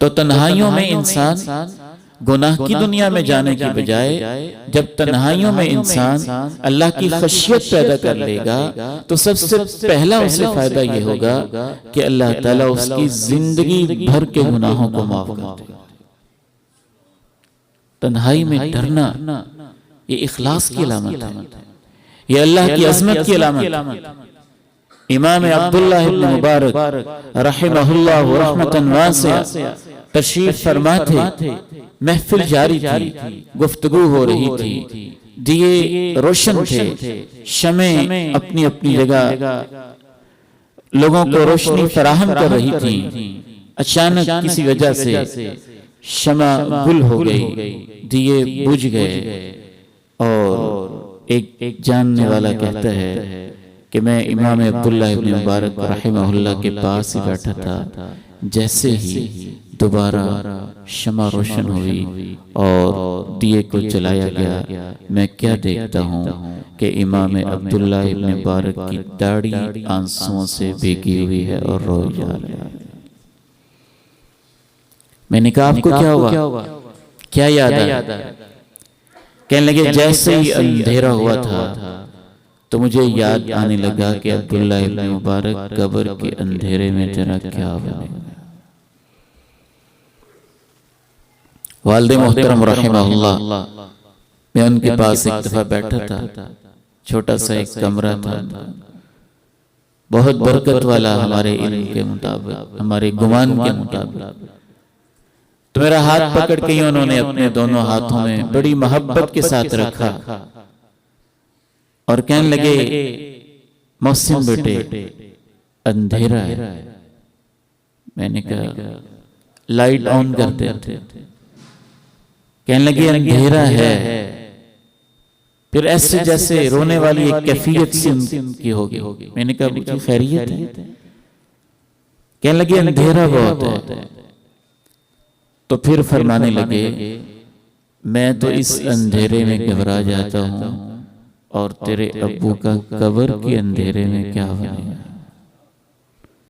तो तन्हाइयों में इंसान गुनाह की दुनिया में जाने की बजाय जब तन्हाइयों में इंसान अल्लाह की खशियत पैदा कर लेगा तो सबसे पहला उसे फायदा ये होगा कि अल्लाह ताला उसकी जिंदगी भर के गुनाहों को माफ कर देगा। तन्हाई में डरना ये इखलास की अलामत है, ये अल्लाह की अजमत की अलामत है। इमाम अब्दुल्लाह इब्न मुबारक रहमहुल्लाह रहमतन वासिया तशरीफ फरमा थे। महफिल जारी थी, गुफ्तगू हो रही थी, दिए रोशन थे, शमें अपनी अपनी जगह लोगों को रोशनी फराहम कर रही थी। अचानक किसी वजह से शमा गुल हो गई, दिए बुझ गए और एक जानने वाला कहता है कि मैं इमाम अब्दुल्लाह इब्न मुबारक रहमहुल्लाह के पास ही बैठा था, जैसे ही दोबारा शमा रोशन हुई और दिए को जलाया गया, मैं क्या देखता हूँ कि इमाम अब्दुल्लाह इब्न मुबारक की दाढ़ी आंसुओं से भीगी हुई है और रो जा रहा है। मैंने कहा आपको क्या हुआ, क्या याद आया? कहने लगे जैसे ही अंधेरा हुआ था तो मुझे याद आने लगा कि अब्दुल्लाह इब्न मुबारक कब्र के अंधेरे में तेरा क्या बनेगा। वालिद मोहतरम रहमहुल्लाह, मैं उनके पास एक दफा बैठा था, छोटा सा एक कमरा था, बहुत बरकत वाला हमारे इल्म के मुताबिक, हमारे गुमान के मुताबिक। तो मेरा हाथ पकड़ के उन्होंने अपने दोनों हाथों में बड़ी मोहब्बत के साथ रखा और कहने लगे मोहसिन बेटे अंधेरा है। मैंने कहा लाइट ऑन कर देते। कहने लगे अंधेरा है। फिर ऐसे जैसे रोने वाली एक कैफियत सी उनकी होगी। मैंने कहा मुझे खैरियत है? कहने लगे अंधेरा बहुत है। तो फिर फरमाने लगे मैं तो इस अंधेरे में घबरा जाता हूँ और तेरे अब्बू का कब्र के अंधेरे में क्या बनेगा।